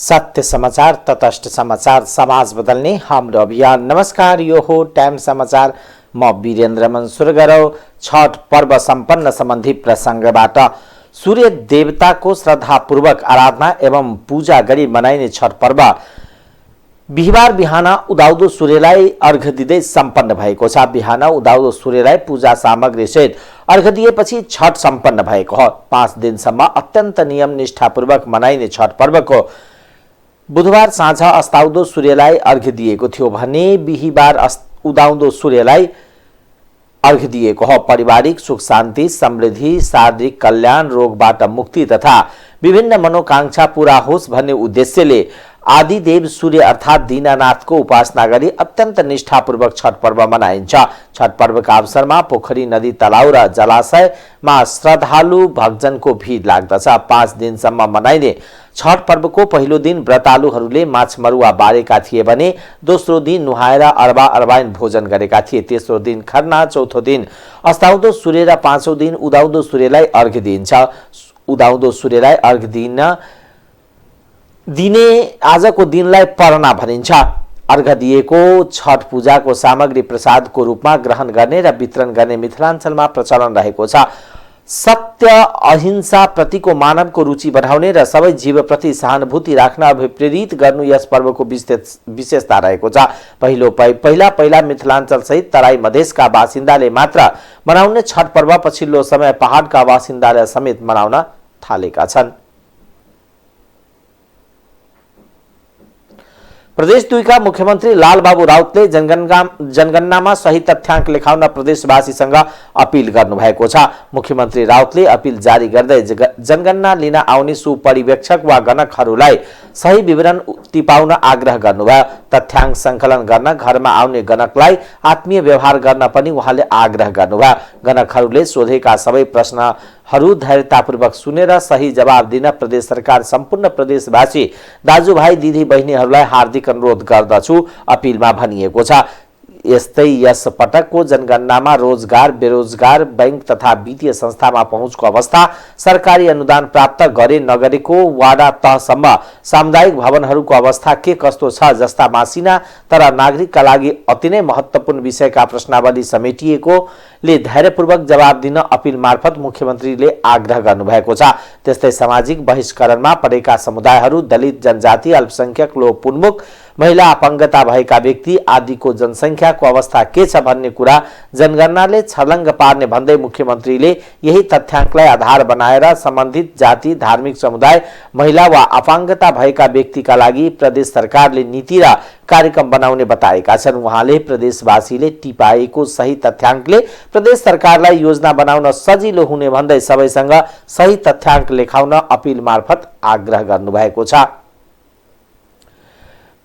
सत्य समाचार, तटस्थ समाचार, समाज बदल्ने हाम्रो अभियान। नमस्कार, यो हो टाइम समाचार। म वीरेन्द्र मनसुर गरौ। छठ पर्व सम्पन्न सम्बन्धी प्रसङ्गबाट सूर्य देवताको श्रद्धापूर्वक आराधना एवं पूजा गरी मनाइने छठ पर्व बिहिबार बिहान उदाउँदो सूर्यलाई अर्घ दिँदै सम्पन्न भएको छ। बिहान उदाउँदो सूर्यलाई पूजा सामग्री सहित अर्घ दिएपछि छठ सम्पन्न भएको हो। 5 दिनसम्म अत्यन्त नियम निष्ठापूर्वक मनाइने छठ पर्वको बुधबार साँझ अस्ताउँदो सूर्यलाई अर्घ दिएको थियो भने बिहिबार उदाउँदो सूर्यलाई अर्घ दिएको हो। पारिवारिक सुख शान्ति, समृद्धि, शारीरिक कल्याण, रोगबाट मुक्ति तथा विभिन्न मनोकांक्षा पूरा होस् भन्ने उद्देश्यले आदिदेव सूर्य अर्थात् दीनानाथको उपासना गरी अत्यन्त निष्ठापूर्वक छठ पर्व मनाइन्छ। छठ पर्वका अवसरमा पोखरी, नदी, तलाउ र जलाशयमा श्रद्धालु भक्तजनको भिड लाग्दछ। 5 दिनसम्म मनाइने छठ पर्वको पहिलो दिन व्रतालुहरूले माछ मरुवा बारेका थिए भने दोस्रो दिन नुहाएर अरबा अरबाइन भोजन गरेका थिए। तेस्रो दिन खरना, चौथो दिन अस्ताउँदो सूर्य र पाँचौं दिन उदाउँदो सूर्यलाई अर्घ दिइन्छ। उदाउँदो सूर्यलाई अर्घ दिने आजको दिनलाई परना भनिन्छ। अर्घ दिएको छठ पूजाको सामग्री प्रसादको रूपमा ग्रहण गर्ने र वितरण गर्ने मिथिलाञ्चलमा प्रचलन रहेको छ। सत्य अहिंसा प्रतिको मानवको रुचि बढाउने र सबै जीवप्रति सहानुभूति राख्न अभिप्रेरित गर्नु यस पर्वको विशेषता रहेको छ। पहिला मिथिलाञ्चल सहित तराई मधेसका बासिन्दाले मात्र मनाउने छठ पर्व पछिल्लो समय पहाडका बासिन्दाले समेत मनाउन थालेका छन्। प्रदेश 2 का मुख्यमंत्री लालबाबु राउतले जनगणनामा सही तथ्याङ्क लेखाउन प्रदेशवासीसँग अपिल गर्नुभएको छ। मुख्यमन्त्री राउतले अपिल जारी गर्दै जनगणना लिन आउने सुपरिवेक्षक वा गणकहरूलाई सही विवरण टिपाउन आग्रह गर्नुभयो। तथ्याङ्क सङ्कलन गर्न घरमा आउने गणकलाई आत्मीय व्यवहार गर्न पनि उहाँले आग्रह गर्नुभयो। गणकहरूले सोधेका सबै प्रश्नहरू धैर्यतापूर्वक सुनेर सही जवाब दिन प्रदेश सरकार सम्पूर्ण प्रदेशवासी दाजुभाइ दिदी बहिनीहरूलाई हार्दिक अनुरोध गर्दछु, अपिलमा भनिएको छ। यस्तै यस पटकको जनगणनामा रोजगार, बेरोजगार, बैंक तथा वित्तीय संस्थामा पहुँचको अवस्था, सरकारी अनुदान प्राप्त गरे नगरेको वाडा तहसम्म सामुदायिक भवनहरूको अवस्था के कस्तो छ जस्ता मासिना तर नागरिकका लागि अति नै महत्त्वपूर्ण विषयका प्रश्नावली समेटिएकोले धैर्यपूर्वक जवाब दिन अपिल मार्फत मुख्यमन्त्रीले आग्रह गर्नुभएको छ। त्यस्तै सामाजिक बहिष्करणमा परेका समुदायहरू, दलित, जनजाति, अल्पसंख्यक, लोपोन्मुख, महिला, अपंगता भएका व्यक्ति आदिको जनसङ्ख्याको अवस्था के छ भन्ने कुरा जनगणनाले छलङ्ग पार्ने भन्दै मुख्यमन्त्रीले यही तथ्याङ्कलाई आधार बनाएर सम्बन्धित जाति, धार्मिक समुदाय, महिला वा अपाङ्गता भएका व्यक्तिका लागि प्रदेश सरकारले नीति र कार्यक्रम बनाउने बताएका छन्। उहाँले प्रदेशवासीले टिपाएको सही तथ्याङ्कले प्रदेश सरकारलाई योजना बनाउन सजिलो हुने भन्दै सबैसँग सही तथ्याङ्क लेखाउन अपिल मार्फत आग्रह गर्नुभएको छ।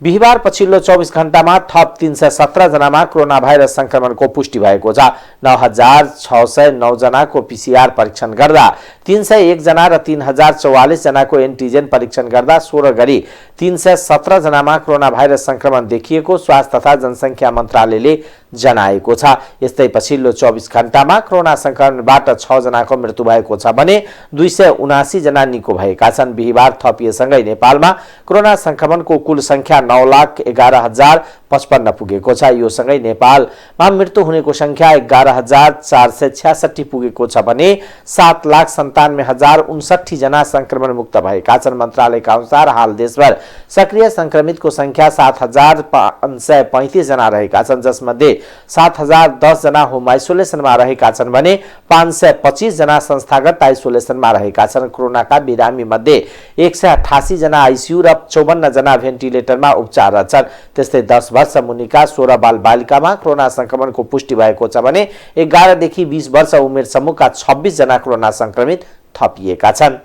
बिहिबार पछिल्लो 24 घण्टामा थप 317 जनामा कोरोना भाइरस संक्रमणको पुष्टि भएको छ। 9609 जनाको पीसीआर परीक्षण गर्दा 301 जना र 3044 जनाको एन्टिजेन परीक्षण गर्दा 16 गरी 317 जनामा कोरोना भाइरस संक्रमण देखिएको स्वास्थ्य तथा जनसङ्ख्या मन्त्रालयले जनाएको छ। यस्तै पछिल्लो 24 घण्टामा कोरोना संक्रमणबाट 6 जनाको मृत्यु भएको छ भने 279 जना निको भएका छन्। बिहिबार थपिएसँगै नेपालमा कोरोना संक्रमणको कुल संख्या 9,11,055 पुगेको छ। यो सँगै नेपालमा मृत्यु हुनेको संख्या 11,466 पुगेको छ भने 7,97,059 जना संक्रमण मुक्त भएका छन्। मन्त्रालयका अनुसार हाल देशभर सक्रिय संक्रमितको संख्या 7,535 जना रहेका छन्, जसमध्ये 7,010 जना होम आइसोलेसनमा रहेका छन् भने 525 जना संस्थागत आइसोलेसनमा रहेका छन्। कोरोनाका बिरामी मध्ये 188 जना आइसियु र 54 जना भेन्टिलेटरमा उपचाररत छन्। त्यस्तै 10 वर्ष मुनिका 16 बालबालिकामा कोरोना संक्रमणको पुष्टि भएको छ भने 11 देखि 20 वर्ष उमेर समूहका 26 जना कोरोना संक्रमित थपिएका छन्।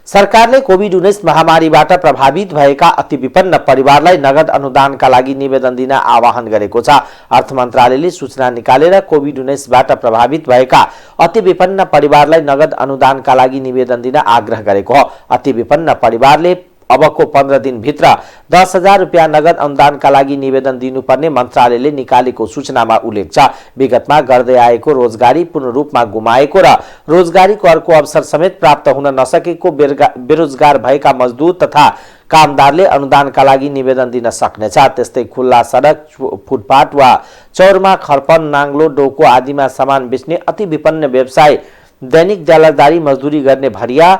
सरकारले कोभिड-19 महामारीबाट प्रभावित भएका अति विपन्न परिवारलाई नगद अनुदानका लागि निवेदन दिन आह्वान गरेको छ। अर्थ मन्त्रालयले सूचना निकालेर कोभिड-19बाट प्रभावित भएका अति विपन्न परिवारलाई नगद अनुदानका लागि निवेदन दिन आग्रह गरेको हो। अति विपन्न परिवारले अबको 15 दिनभित्र 10,000 रुपियाँ नगद अनुदानका लागि निवेदन दिनुपर्ने मन्त्रालयले निकालेको सूचनामा उल्लेख छ। विगतमा गर्दै आएको रोजगारी पूर्ण रूपमा गुमाएको र रोजगारीको अर्को अवसर समेत प्राप्त हुन नसकेको बेरोजगार भएका मजदुर तथा कामदारले अनुदानका लागि निवेदन दिन सक्नेछ। त्यस्तै खुल्ला सडक, फुटपाथ वा चौरमा खरपन, नाङ्लो, डोको आदिमा सामान बेच्ने अति विपन्न व्यवसाय, दैनिक दलालदारी मजदुरी गर्ने भरिया,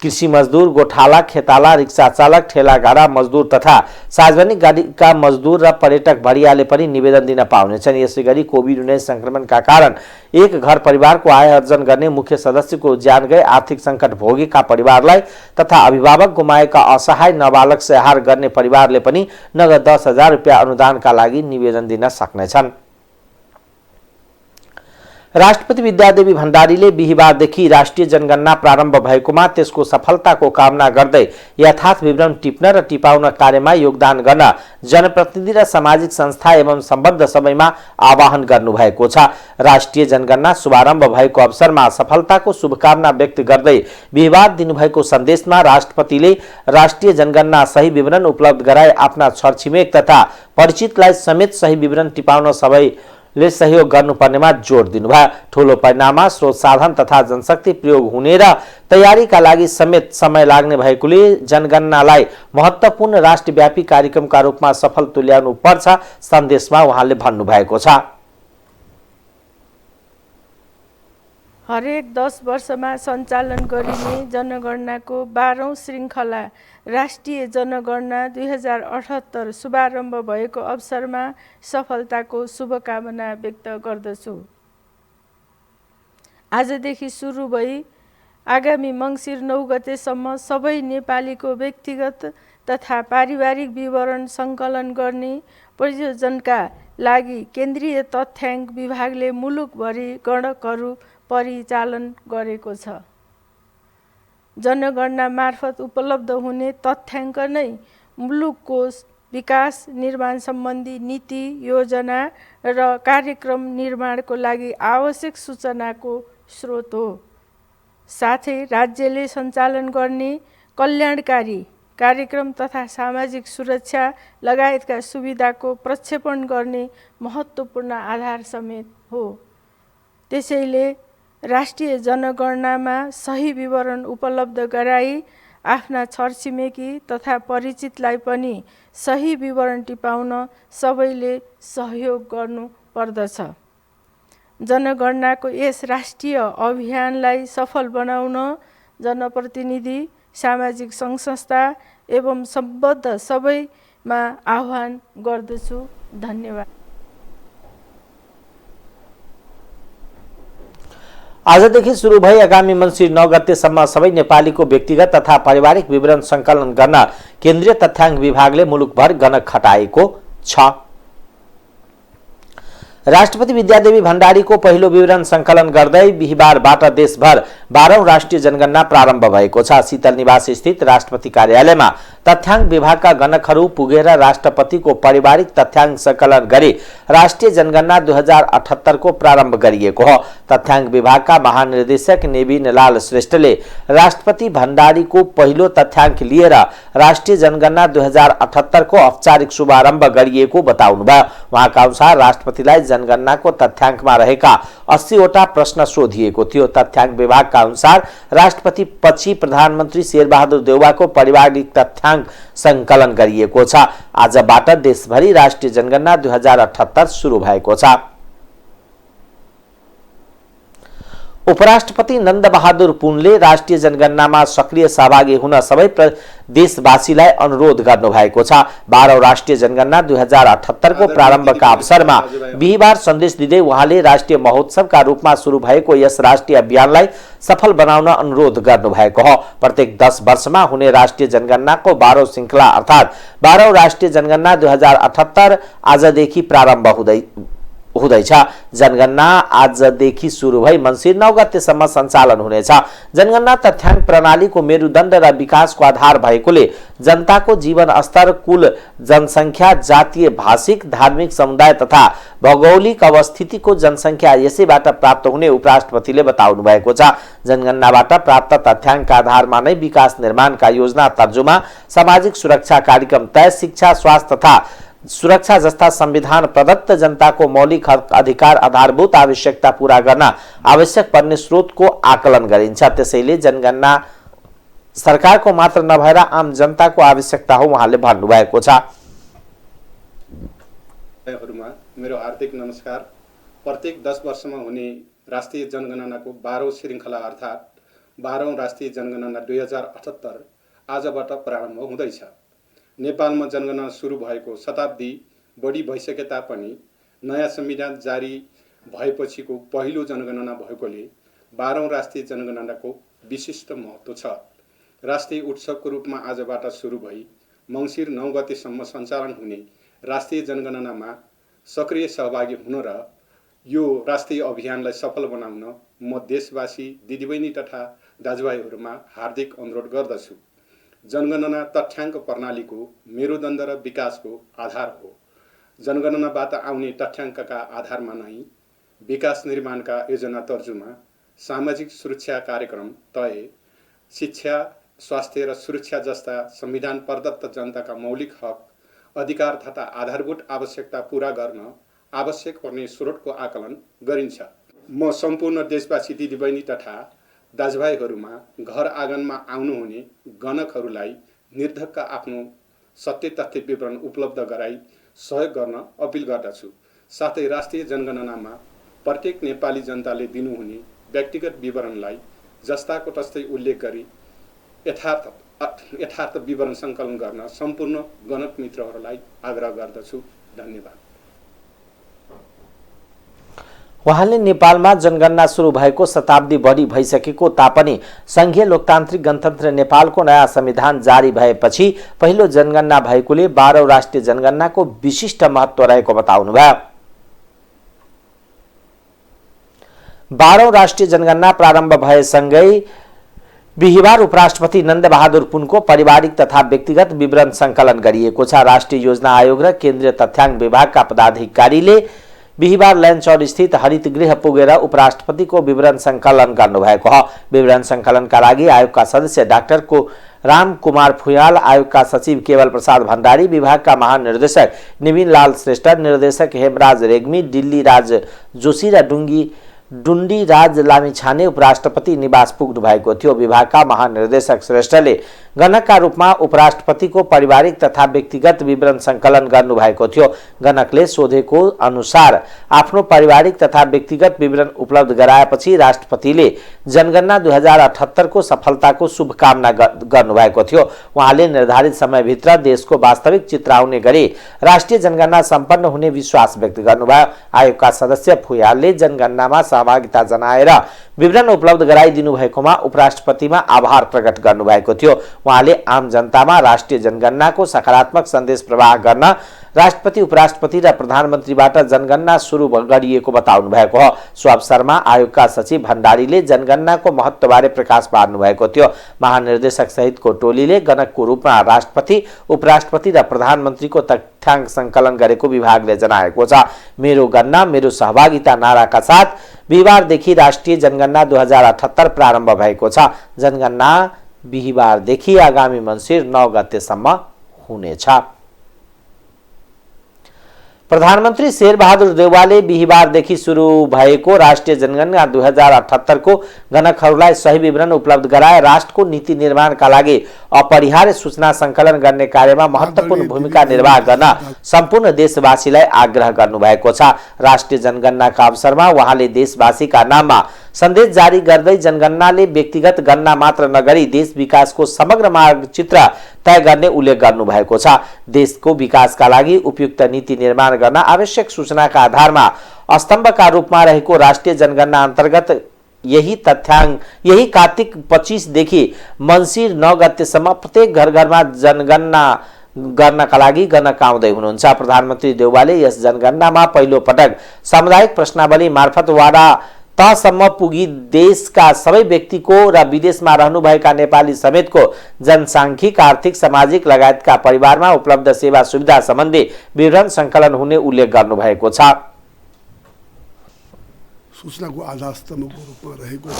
कृषि मजदूर, गोठाला, खेताला, रिक्सा चालक, ठेलागाडा मजदूर तथा सार्वजनिक गाडीका मजदूर र पर्यटक भरियाले पनि निवेदन दिन पाउनेछन्। यसैगरी कोभिड-19 संक्रमणका कारण एक घर परिवारको आय अर्जन गर्ने मुख्य सदस्यको ज्यान गए आर्थिक सङ्कट भोगेका परिवारलाई तथा अभिभावक गुमाएका असहाय नाबालक स्याहार गर्ने परिवारले पनि नगद 10,000 रुपियाँ अनुदानका लागि निवेदन दिन सक्नेछन्। राष्ट्रपति विद्यादेवी भण्डारीले बिहिबारदेखि राष्ट्रिय जनगणना प्रारम्भ भएकोमा त्यसको सफलताको कामना गर्दै यथार्थ विवरण टिप्न र टिपाउन कार्यमा योगदान गर्न जनप्रतिनिधि र सामाजिक संस्था एवं सम्बद्ध सबैमा आह्वान गर्नुभएको छ। राष्ट्रिय जनगणना शुभारम्भ भएको अवसरमा सफलताको शुभकामना व्यक्त गर्दै बिहिबार दिनुभएको सन्देशमा राष्ट्रपतिले राष्ट्रिय जनगणना सही विवरण उपलब्ध गराए आफ्ना छरछिमेक तथा परिचितलाई समेत सही विवरण टिपाउन सबैले सहयोग गर्नुपर्नेमा जोड दिनुभयो। ठूलो परिणाममा स्रोत साधन तथा जनशक्ति प्रयोग हुने र तयारीका लागि समेत समय लाग्ने भएकोले जनगणनालाई महत्त्वपूर्ण राष्ट्रव्यापी कार्यक्रमका रूपमा सफल तुल्याउनु पर्छ सन्देशमा उहाँले भन्नुभएको छ। हरेक 10 वर्षमा सञ्चालन गरिने जनगणनाको 12औं श्रृङ्खला राष्ट्रिय जनगणना 2078 शुभारम्भ भएको अवसरमा सफलताको शुभकामना व्यक्त गर्दछु। आजदेखि सुरु भई आगामी मङ्सिर 9 गतेसम्म सबै नेपालीको व्यक्तिगत तथा पारिवारिक विवरण सङ्कलन गर्ने प्रयोजनका लागि केन्द्रीय तथ्याङ्क विभागले मुलुकभरि गणकहरू परिचालन गरेको छ। जनगणना मार्फत उपलब्ध हुने तथ्याङ्क नै मुलुकको विकास निर्माण सम्बन्धी नीति, योजना र कार्यक्रम निर्माणको लागि आवश्यक सूचनाको स्रोत हो। साथै राज्यले सञ्चालन गर्ने कल्याणकारी कार्यक्रम तथा सामाजिक सुरक्षा लगायतका सुविधाको प्रक्षेपण गर्ने महत्त्वपूर्ण आधार समेत हो। त्यसैले राष्ट्रिय जनगणनामा सही विवरण उपलब्ध गराई आफ्ना छरछिमेकी तथा परिचितलाई पनि सही विवरण टिपाउन सबैले सहयोग गर्नु पर्दछ। जनगणनाको यस राष्ट्रिय अभियानलाई सफल बनाउन जनप्रतिनिधि, सामाजिक सङ्घ-संस्था एवं सम्बद्ध सबैमा आह्वान गर्दछु। धन्यवाद। आजदेखि सुरु भई आगामी मङ्सिर 9 गतेसम्म सबै नेपालीको व्यक्तिगत तथा पारिवारिक विवरण सङ्कलन गर्न केन्द्रीय तथ्याङ्क विभागले मुलुकभर गणक खटाएको छ। राष्ट्रपति विद्यादेवी भण्डारीको पहिलो विवरण सङ्कलन गर्दै बिहिबारबाट देशभर 12औं राष्ट्रिय जनगणना प्रारम्भ भएको छ। शीतल निवास स्थित राष्ट्रपति कार्यालयमा तथ्याङ्क विभागका गणकहरू पुगेर राष्ट्रपतिको पारिवारिक तथ्याङ्क सङ्कलन गरी राष्ट्रिय जनगणना 2078 को प्रारम्भ गरिएको हो। तथ्याङ्क विभागका महानिर्देशक नेविन लाल श्रेष्ठले राष्ट्रपति भण्डारीको पहिलो तथ्याङ्क लिएर राष्ट्रिय जनगणना 2078 को औपचारिक शुभारम्भ गरिएको बताउनुभयो। उहाँका अनुसार राष्ट्रपतिलाई जनगणनाको तथ्याङ्कमा रहेका 80 वटा प्रश्न सोधिएको थियो। तथ्याङ्क विभागका अनुसार राष्ट्रपति पछि प्रधानमन्त्री शेरबहादुर देउवाको पारिवारिक तथ्याङ्क सङ्कलन गरिएको छ। आजबाट देशभरि राष्ट्रिय जनगणना 2078 सुरु भएको छ। उपराष्ट्रपति नन्दबहादुर पुनले राष्ट्रिय जनगणनामा सक्रिय सहभागी हुन सबै देशवासीलाई अनुरोध गर्नुभएको छ। 12औं राष्ट्रिय जनगणना 2078 को प्रारम्भका अवसरमा बिहिबार सन्देश दिँदै उहाँले राष्ट्रिय महोत्सवका रूपमा सुरु भएको यस राष्ट्रिय अभियानलाई सफल बनाउन अनुरोध गर्नुभएको हो। प्रत्येक 10 वर्षमा हुने राष्ट्रिय जनगणनाको 12औं श्रृङ्खला अर्थात् 12औं राष्ट्रिय जनगणना 2078 आजदेखि प्रारम्भ हुँदैछ। जनगणना आजदेखि सुरु भई मङ्सिर 9 गतेसम्म सञ्चालन हुनेछ। जनगणना तथ्याङ्क प्रणालीको मेरुदण्ड र विकासको आधार भएकोले जनताको जीवन स्तर, कुल जनसङ्ख्या, जातीय, भाषिक, धार्मिक समुदाय तथा भौगोलिक अवस्थितिको जनसङ्ख्या यसैबाट प्राप्त हुने उपराष्ट्रपतिले बताउनु भएको छ। जनगणनाबाट प्राप्त तथ्याङ्कका आधारमा नै विकास निर्माणका योजना, तर्जुमा, सामाजिक सुरक्षा कार्यक्रम तय, शिक्षा, स्वास्थ्य तथा सुरक्षा जस्ता संविधान प्रदत्त जनताको मौलिक हक, अधिकार, आधारभूत आवश्यकता पूरा गर्न आवश्यक पर्ने स्रोतको आकलन गरिन्छ। त्यसैले जनगणना सरकारको मात्र नभएर आम जनताको आवश्यकता हो, उहाँले भन्नुभएको छ। मेरो हार्दिक नमस्कार। प्रत्येक 10 वर्षमा हुने राष्ट्रिय जनगणनाको 12औं श्रृङ्खला अर्थात् 12औं राष्ट्रिय जनगणना 2078 आजबाट प्रारम्भ हुँदैछ। नेपालमा जनगणना सुरु भएको शताब्दी बढी भइसके तापनि नयाँ संविधान जारी भएपछिको पहिलो जनगणना भएकोले 12औं राष्ट्रिय जनगणनाको विशिष्ट महत्त्व छ। राष्ट्रिय उत्सवको रूपमा आजबाट सुरु भई मङ्सिर 9 गतेसम्म सञ्चालन हुने राष्ट्रिय जनगणनामा सक्रिय सहभागी हुन र यो राष्ट्रिय अभियानलाई सफल बनाउन म देशवासी दिदीबहिनी तथा दाजुभाइहरूमा हार्दिक अनुरोध गर्दछु। जनगणना तथ्याङ्क प्रणालीको मेरुदण्ड र विकासको आधार हो। जनगणनाबाट आउने तथ्याङ्कका आधारमा नै विकास निर्माणका योजना, तर्जुमा, सामाजिक सुरक्षा कार्यक्रम तय, शिक्षा, स्वास्थ्य र सुरक्षा जस्ता संविधान प्रदत्त जनताका मौलिक हक, अधिकार तथा आधारभूत आवश्यकता पूरा गर्न आवश्यक पर्ने स्रोतको आकलन गरिन्छ। म सम्पूर्ण देशवासी दिदीबहिनी तथा दाजुभाइहरूमा घर आँगनमा आउनुहुने गणकहरूलाई निर्धक्क आफ्नो सत्य तथ्य विवरण उपलब्ध गराई सहयोग गर्न अपिल गर्दछु। साथै राष्ट्रिय जनगणनामा प्रत्येक नेपाली जनताले दिनुहुने व्यक्तिगत विवरणलाई जस्ताको तस्तै उल्लेख गरी यथार्थ विवरण सङ्कलन गर्न सम्पूर्ण गणक मित्रहरूलाई आग्रह गर्दछु। धन्यवाद। उहाँले नेपालमा जनगणना सुरु भएको शताब्दी बढी भइसकेको तापनि संघीय लोकतान्त्रिक गणतन्त्र नेपालको नयाँ संविधान जारी भएपछि पहिलो जनगणना भएकोले 12औं राष्ट्रिय जनगणनाको विशिष्ट महत्त्व रहेको बताउनुभयो। 12औं राष्ट्रिय जनगणना प्रारम्भ भएसँगै बिहिबार उपराष्ट्रपति नन्दबहादुर पुनको पारिवारिक तथा व्यक्तिगत विवरण सङ्कलन गरिएको छ। राष्ट्रिय योजना आयोग र केन्द्रीय तथ्याङ्क विभागका पदाधिकारीले बिहिबार लैनचौर स्थित हरित गृह पुगेर उपराष्ट्रपतिको विवरण सङ्कलन गर्नुभएको हो। विवरण सङ्कलनका लागि आयोगका सदस्य डाक्टर राम कुमार फुयाल, आयोगका सचिव केवल प्रसाद भण्डारी, विभागका महानिर्देशक निविन लाल श्रेष्ठ, निर्देशक हेमराज रेग्मी, दिल्ली राज जोशी र डुन्डी राज लामिछाने उपराष्ट्रपति निवास पुग्नु भएको थियो। विभागका महानिर्देशक श्रेष्ठले गणकका रूपमा उपराष्ट्रपतिको पारिवारिक तथा व्यक्तिगत विवरण सङ्कलन गर्नुभएको थियो। गणकले सोधेको अनुसार आफ्नो पारिवारिक तथा व्यक्तिगत विवरण उपलब्ध गराएपछि राष्ट्रपतिले जनगणना 2078 को सफलताको शुभकामना गर्नुभएको थियो। उहाँले निर्धारित समयभित्र देशको वास्तविक चित्र आउने गरी राष्ट्रिय जनगणना सम्पन्न हुने विश्वास व्यक्त गर्नुभयो। आयोगका सदस्य फुयालले जनगणनामा सहभागिता जनाएर विवरण उपलब्ध गराइदिनु भएकोमा उपराष्ट्रपतिमा आभार प्रकट गर्नुभएको थियो। उहाँले आम जनतामा राष्ट्रिय जनगणनाको सकारात्मक सन्देश प्रवाह गर्न राष्ट्रपति, उपराष्ट्रपति र प्रधानमन्त्रीबाट जनगणना सुरु गरिएको बताउनु भएको हो। सो अवसरमा आयोगका सचिव भण्डारीले जनगणनाको महत्त्वबारे प्रकाश पार्नु भएको थियो। महानिर्देशक सहितको टोलीले गणकको रूपमा राष्ट्रपति, उपराष्ट्रपति र प्रधानमन्त्रीको तथ्याङ्क सङ्कलन गरेको विभागले जनाएको छ। मेरो गणना मेरो सहभागिता नाराका साथ बिहिबारदेखि राष्ट्रिय जनगणना 2078 प्रारम्भ भएको छ। जनगणना बिहिबारदेखि आगामी मङ्सिर 9 गतेसम्म हुनेछ। प्रधानमन्त्री शेरबहादुर देउवाले बिहिबारदेखि सुरु भएको राष्ट्रिय जनगणना 2078 को गणकहरूलाई सही विवरण उपलब्ध गराए राष्ट्रको नीति निर्माणका लागि अपरिहार्य सूचना सङ्कलन गर्ने कार्यमा महत्त्वपूर्ण भूमिका निर्वाह गर्न सम्पूर्ण देशवासीलाई आग्रह गर्नुभएको छ। राष्ट्रिय जनगणनाका अवसरमा उहाँले देशवासीका नाममा सन्देश जारी गर्दै जनगणनाले व्यक्तिगत गणना मात्र नगरी देश विकासको समग्र मार्गचित्र तय गर्ने उल्लेख गर्नुभएको छ। देशको विकासका लागि उपयुक्त नीति निर्माण गर्न आवश्यक सूचनाका आधारमा स्तम्भका रूपमा रहेको राष्ट्रिय जनगणना अन्तर्गत यही कार्तिक 25 देखि मङ्सिर 9 गतेसम्म प्रत्येक घर घरमा जनगणना गर्नका लागि गणक आउँदै हुनुहुन्छ। प्रधानमन्त्री देउवाले यस जनगणनामा पहिलो पटक सामुदायिक प्रश्नावली मार्फत वाडा तहसम्म पुगी देशका सबै व्यक्तिको र विदेशमा रहनुभएका नेपाली समेतको जनसाङ्ख्यिक, आर्थिक, सामाजिक लगायतका परिवारमा उपलब्ध सेवा सुविधा सम्बन्धी विवरण सङ्कलन हुने उल्लेख गर्नुभएको छ। सूचनाको आधार स्तम्भको रूपमा रहेको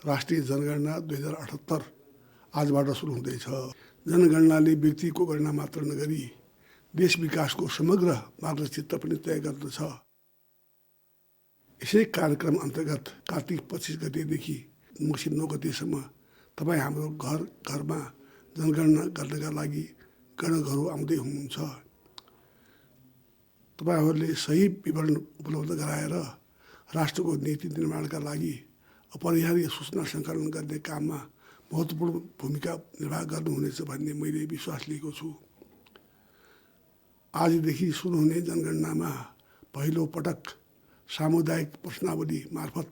राष्ट्रिय जनगणना 2078 आजबाट सुरु हुँदैछ। जनगणनाले व्यक्तिको गणना मात्र नगरी देश विकासको समग्र मार्गचित्र पनि तय गर्दछ। यसै कार्यक्रम अन्तर्गत कार्तिक 25 गतेदेखि मङ्सिर 9 गतेसम्म तपाईँ हाम्रो घर घरमा जनगणना गर्नका लागि गणकहरू आउँदै हुनुहुन्छ। तपाईँहरूले सही विवरण उपलब्ध गराएर राष्ट्रको नीति निर्माणका लागि अपरिहार्य सूचना सङ्कलन गर्ने काममा महत्त्वपूर्ण भूमिका निर्वाह गर्नुहुनेछ भन्ने मैले विश्वास लिएको छु। आजदेखि सुरु हुने जनगणनामा पहिलो पटक सामुदायिक प्रश्नावली मार्फत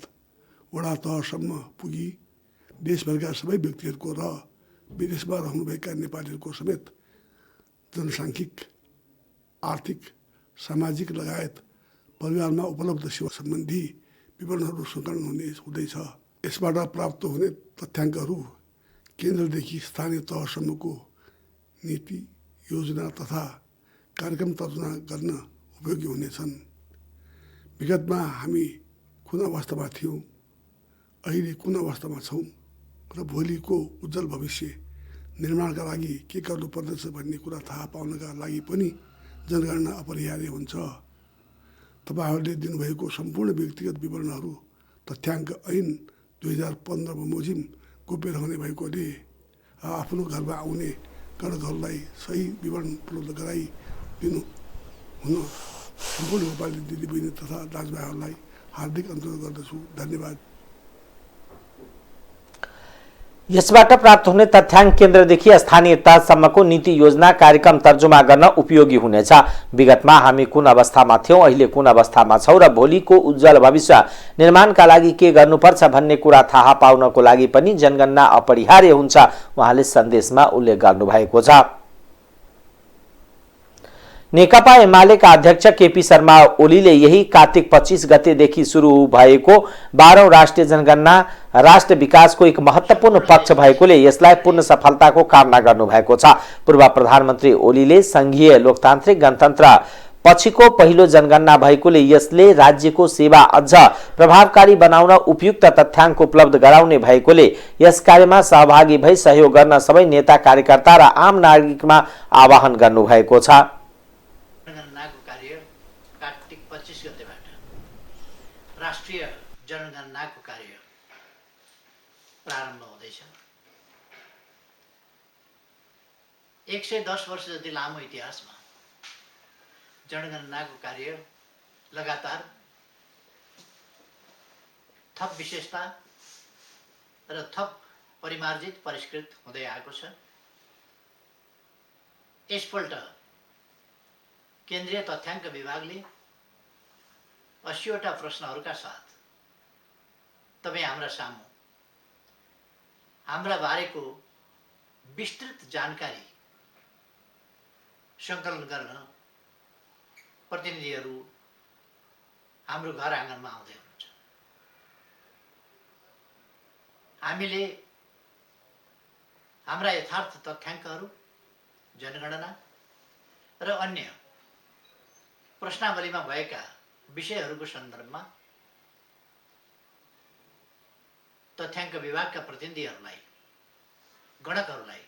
वडा तहसम्म पुगी देशभरका सबै व्यक्तिहरूको र विदेशमा रहनुभएका नेपालीहरूको समेत जनसाङ्ख्यिक, आर्थिक, सामाजिक लगायत परिवारमा उपलब्ध सेवा सम्बन्धी विवरणहरू सङ्कलन हुँदैछ। यसबाट प्राप्त हुने तथ्याङ्कहरू केन्द्रदेखि स्थानीय तहसम्मको नीति, योजना तथा कार्यक्रम तर्जुमा गर्न उपयोगी हुनेछन्। विगतमा हामी कुन अवस्थामा थियौँ, अहिले कुन अवस्थामा छौँ र भोलिको उज्जवल भविष्य निर्माणका लागि के गर्नुपर्दछ भन्ने कुरा थाहा पाउनका लागि पनि जनगणना अपरिहार्य हुन्छ। तपाईँहरूले दिनुभएको सम्पूर्ण व्यक्तिगत विवरणहरू तथ्याङ्क ऐन 2015 बमोजिम गोप्य रहने भएकोले आफ्नो घरमा आउने गणकहरूलाई सही विवरण उपलब्ध गराइदिनु हुन सम्पूर्ण नेपाली दिदीबहिनी तथा दाजुभाइहरूलाई हार्दिक अनुरोध गर्दछु। धन्यवाद। यसबाट प्राप्त हुने तथ्याङ्क केन्द्रदेखि स्थानीय तहसम्मको नीति, योजना, कार्यक्रम तर्जुमा गर्न उपयोगी हुनेछ। विगतमा हामी कुन अवस्थामा थियौँ, अहिले कुन अवस्थामा छौँ र भोलिको उज्जवल भविष्य निर्माणका लागि के गर्नुपर्छ भन्ने कुरा थाहा पाउनको लागि पनि जनगणना अपरिहार्य हुन्छ, उहाँले सन्देशमा उल्लेख गर्नुभएको छ। नेकपा एमालेका अध्यक्ष केपी शर्मा ओलीले यही कार्तिक 25 गतेदेखि सुरु भएको 12औं राष्ट्रिय जनगणना राष्ट्र विकासको एक महत्त्वपूर्ण पक्ष भएकोले यसलाई पूर्ण सफलताको कामना गर्नुभएको छ। पूर्व प्रधानमन्त्री ओलीले संघीय लोकतान्त्रिक गणतन्त्र पछिको पहिलो जनगणना भएकोले यसले राज्यको सेवा अझ प्रभावकारी बनाउन उपयुक्त तथ्याङ्क उपलब्ध गराउने भएकोले यस कार्यमा सहभागी भई सहयोग गर्न सबै नेता, कार्यकर्ता र आम नागरिकमा आह्वान गर्नुभएको छ। जनगणनाको कार्य कार्तिक 25 गतेबाट राष्ट्रिय जनगणनाको कार्य प्रारम्भ हुँदैछ। 110 वर्ष जति लामो इतिहासमा जनगणनाको कार्य लगातार थप विशेषता र थप परिमार्जित, परिष्कृत हुँदै आएको छ। यसपल्ट केन्द्रीय तथ्याङ्क विभागले 80वटा प्रश्नहरूका साथ तपाईँ हाम्रा सामु हाम्रा बारेको विस्तृत जानकारी सङ्कलन गर्न प्रतिनिधिहरू हाम्रो घर आँगनमा आउँदै हुनुहुन्छ। हामीले हाम्रा यथार्थ तथ्याङ्कहरू, जनगणना र अन्य प्रश्नावलीमा भएका विषयहरूको सन्दर्भमा तथ्याङ्क विभागका प्रतिनिधिहरूलाई, गणकहरूलाई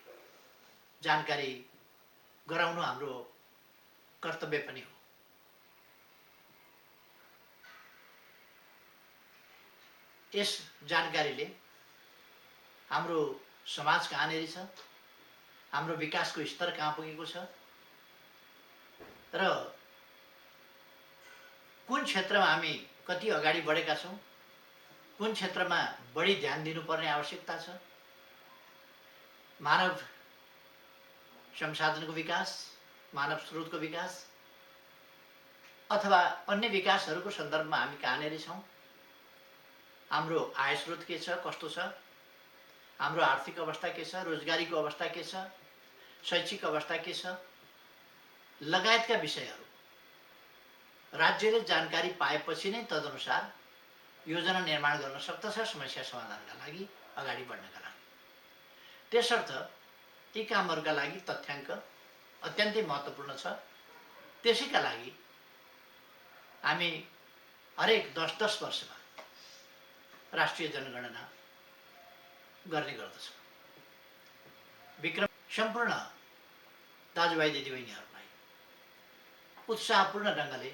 जानकारी गराउनु हाम्रो कर्तव्य पनि हो। यस जानकारीले हाम्रो समाज कहाँनेरि छ, हाम्रो विकासको स्तर कहाँ पुगेको छ र कुन क्षेत्रमा हामी कति अगाडि बढेका छौँ, कुन क्षेत्रमा बढी ध्यान दिनुपर्ने आवश्यकता छ, मानव संसाधनको विकास, मानव स्रोतको विकास अथवा अन्य विकासहरूको सन्दर्भमा हामी कहाँनेरि छौँ, हाम्रो आय स्रोत के छ, कस्तो छ, हाम्रो आर्थिक अवस्था के छ, रोजगारीको अवस्था के छ, शैक्षिक अवस्था के छ, लगायतका विषयहरू राज्यले जानकारी पाएपछि नै तदनुसार योजना निर्माण गर्न सक्दछ समस्या समाधानका लागि, अगाडि बढ्नका लागि। त्यसर्थ यी कामहरूका लागि तथ्याङ्क अत्यन्तै महत्त्वपूर्ण छ। त्यसैका लागि हामी हरेक 10-10 वर्षमा राष्ट्रिय जनगणना गर्ने गर्दछौँ। विक्रम सम्पूर्ण दाजुभाइ दिदीबहिनीहरूलाई उत्साहपूर्ण ढङ्गले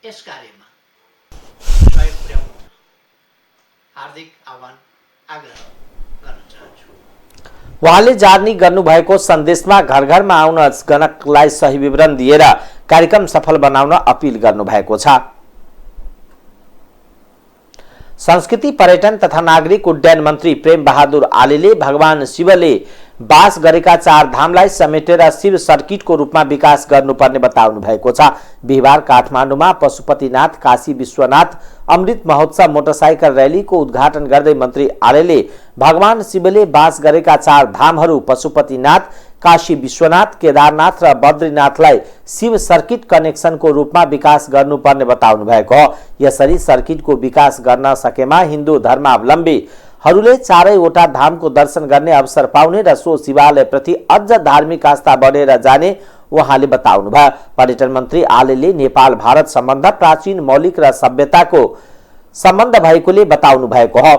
यस कार्यमा सहयोग पुर्याउन हार्दिक आह्वान आग्रह गर्न चाहन्छु। उहाँले जारी गर्नुभएको सन्देशमा घर घरमा आउन गणकलाई सही विवरण दिएर कार्यक्रम सफल बनाउन अपील गर्नुभएको छ। संस्कृति पर्यटन तथा नागरिक उड्डयन मन्त्री प्रेम बहादुर आलेले भगवान शिवले बास गरेका 4 धामलाई समेटेर शिव सर्किटको रूपमा विकास गर्नुपर्ने बताउनु भएको छ। बिहिबार काठमाडौँमा पशुपतिनाथ काशी विश्वनाथ अमृत महोत्सव मोटरसाइकल रैलीको उद्घाटन गर्दै मन्त्री आलेले भगवान शिवले बास गरेका 4 धामहरू पशुपतिनाथ, काशी विश्वनाथ, केदारनाथ र बद्रीनाथलाई शिव सर्किट कनेक्सनको रूपमा विकास गर्नुपर्ने बताउनु भएको हो। यसरी सर्किटको विकास गर्न सकेमा हिन्दू धर्मावलम्बीहरूले चारैवटा धामको दर्शन गर्ने अवसर पाउने र सो शिवालयप्रति अझ धार्मिक आस्था बढेर जाने उहाँले बताउनुभयो। पर्यटन मन्त्री आलेले नेपाल भारत सम्बन्ध प्राचीन मौलिक र सभ्यताको सम्बन्ध भएकोले बताउनु भएको हो।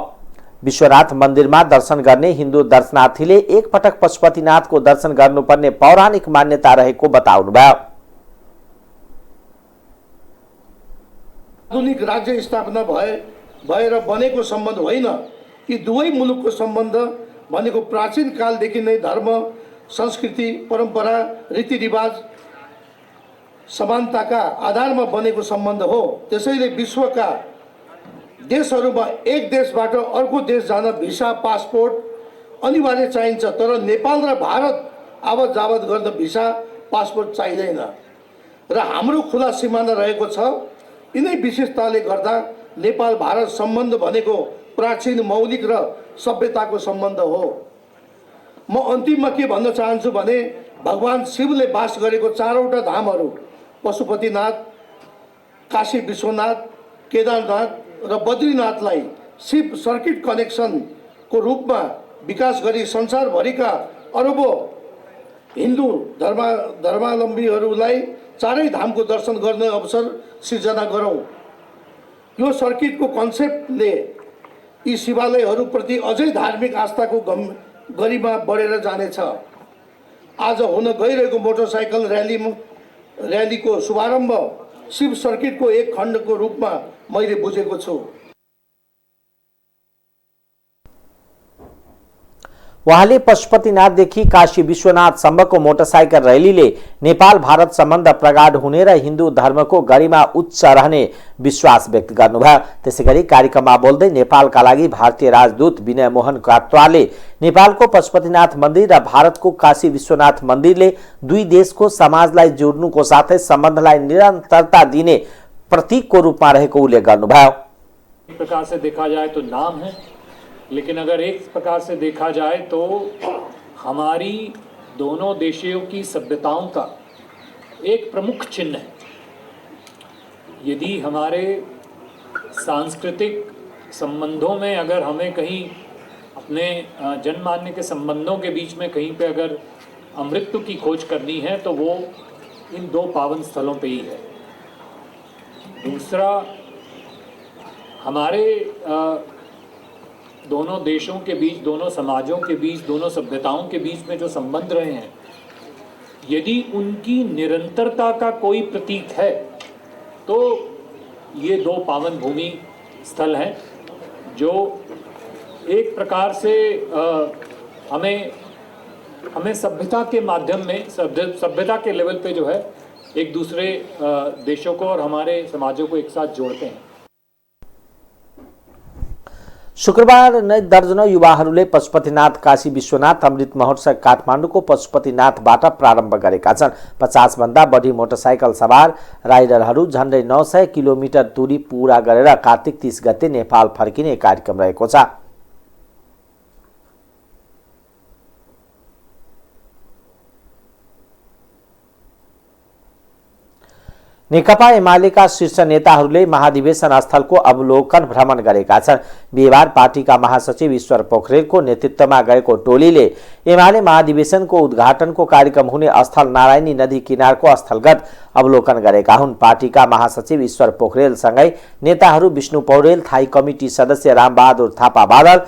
विश्वनाथ मन्दिरमा दर्शन गर्ने हिन्दू दर्शनार्थीले एकपटक पशुपतिनाथको दर्शन गर्नुपर्ने पौराणिक मान्यता रहेको बताउनुभयो। आधुनिक राज्य स्थापना भएर बनेको सम्बन्ध होइन। यी दुवै मुलुकको सम्बन्ध भनेको प्राचीन कालदेखि नै धर्म, संस्कृति, परम्परा, रीतिरिवाज, समानताका आधारमा बनेको सम्बन्ध हो। त्यसैले विश्वका देशहरूमा एक देशबाट अर्को देश जान भिसा, पासपोर्ट अनिवार्य चाहिन्छ। तर नेपाल र भारत आवत जावत गर्न भिसा, पासपोर्ट चाहिँदैन र हाम्रो खुला सिमाना रहेको छ। यिनै विशेषताले गर्दा नेपाल भारत सम्बन्ध भनेको प्राचीन मौलिक र सभ्यताको सम्बन्ध हो। म अन्तिममा के भन्न चाहन्छु भने भगवान शिवले बास गरेको 4वटा धामहरू पशुपतिनाथ, काशी विश्वनाथ, केदारनाथ र बद्रीनाथलाई शिव सर्किट कनेक्सनको रूपमा विकास गरी संसारभरिका अरबौं हिन्दू धर्मावलम्बीहरूलाई चारै धामको दर्शन गर्ने अवसर सिर्जना गरौँ। यो सर्किटको कन्सेप्टले यी शिवालयहरूप्रति अझै धार्मिक आस्थाको गरिमा बढेर जानेछ। आज हुन गइरहेको मोटरसाइकल र्यालीको शुभारम्भ शिव सर्किटको एक खण्डको रूपमा मैले बुझेको छु। उहाँले पशुपतिनाथदेखि काशी विश्वनाथसम्मको मोटरसाइकल रैलीले नेपाल भारत सम्बन्ध प्रगाढ हुने र हिन्दू धर्मको गरिमा उच्च रहने विश्वास व्यक्त गर्नुभयो। त्यसैगरी कार्यक्रममा बोल्दै नेपालका लागि भारतीय राजदूत विनय मोहन कात्वाले नेपालको पशुपतिनाथ मन्दिर र भारतको काशी विश्वनाथ मन्दिरले दुई देशको समाजलाई जोड्नुको साथै सम्बन्धलाई निरन्तरता दिने प्रतीकको रूपमा रहेको उल्लेख गर्नुभयो। एक प्रकार से देखा जाए तो नाम है, लेकिन अगर एक प्रकार से देखा जाए तो हमारी दोनों देशों की सभ्यताओं का एक प्रमुख चिन्ह है। यदि हमारे सांस्कृतिक संबंधों में अगर हमें कहीं अपने जनमान्य के संबंधों के बीच में कहीं पे अगर अमृत की खोज करनी है तो वो इन दो पावन स्थलों पे ही है। दूसरा, हमारे दोनों देशों के बीच, दोनों समाजों के बीच, दोनों सभ्यताओं के बीच में जो संबंध रहे हैं, यदि उनकी निरंतरता का कोई प्रतीक है तो ये दो पावन भूमि स्थल हैं जो एक प्रकार से हमें सभ्यता के माध्यम में, सभ्यता के लेवल पे जो है एक दूसरे देशों को और हमारे समाजों को एक साथ जोड़ते हैं। शुक्रबार नै दर्जनौं युवाहरूले पशुपतिनाथ काशी विश्वनाथ अमृत महोत्सव काठमाडौँको पशुपतिनाथबाट प्रारम्भ गरेका छन्। 50 भन्दा बढी मोटरसाइकल सवार राइडरहरू झन्डै 900 किलोमिटर दूरी पूरा गरेर कार्तिक 30 गते नेपाल फर्किने कार्यक्रम रहेको छ। नेकपा एमालेका शीर्ष नेताहरूले महाधिवेशन स्थलको अवलोकन भ्रमण गरेका छन्। बिहिबार पार्टीका महासचिव ईश्वर पोखरेलको नेतृत्वमा गएको टोलीले एमाले महाधिवेशनको उद्घाटनको कार्यक्रम हुने स्थल नारायणी नदी किनारको स्थलगत अवलोकन गरेका हुन्। पार्टीका महासचिव ईश्वर पोखरेलसँगै नेताहरू विष्णु पौडेल, थाई कमिटी सदस्य रामबहादुर थापा बादल,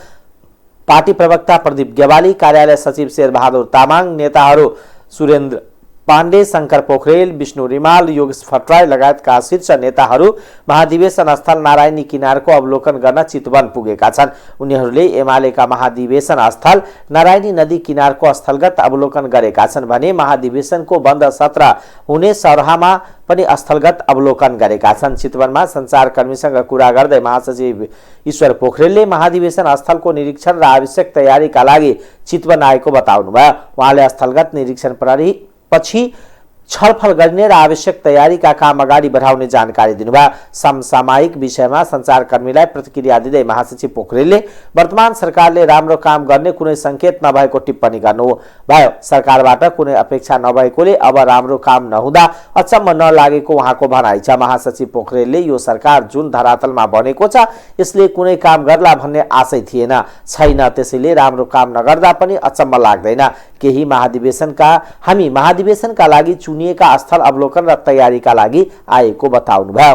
पार्टी प्रवक्ता प्रदीप गेवाली, कार्यालय सचिव शेरबहादुर तामाङ, नेताहरू सुरेन्द्र पाण्डे, शंकर पोखरेल, विष्णु रिमाल, योगेश भट्टराई लगायतका शीर्ष नेताहरू महाधिवेशन स्थल नारायणी किनारको अवलोकन गर्न चितवन पुगेका छन्। उनीहरूले एमालेका महाधिवेशन स्थल नारायणी नदी किनारको स्थलगत अवलोकन गरेका छन् भने महाधिवेशनको बन्द सत्र हुने सरहामा पनि स्थलगत अवलोकन गरेका छन्। चितवनमा सञ्चारकर्मीसँग कुरा गर्दै महासचिव ईश्वर पोखरेलले महाधिवेशन स्थलको निरीक्षण र आवश्यक तयारीका लागि चितवन आएको बताउनुभयो। उहाँले स्थलगत निरीक्षण पछि छलफल गर्ने र आवश्यक तयारीका काम अगाडि बढाउने जानकारी दिनुभयो। समसामयिक विषयमा सञ्चारकर्मीलाई प्रतिक्रिया दिँदै महासचिव पोखरेलले वर्तमान सरकारले राम्रो काम गर्ने कुनै संकेत नभएको टिप्पणी गर्नुभयो। सरकारबाट कुनै अपेक्षा नभएकोले अब राम्रो काम नहुँदा अचम्म नलागेको उहाँको भनाइ छ। महासचिव पोखरेलले यो सरकार जुन धरातलमा बनेको छ यसले कुनै काम गर्ला भन्ने आशै छैन, त्यसैले राम्रो काम नगर्दा पनि अचम्म लाग्दैन। हामी महाधिवेशनका लागि चुनिएका स्थल अवलोकन र तयारीका लागि आएको बताउनुभयो।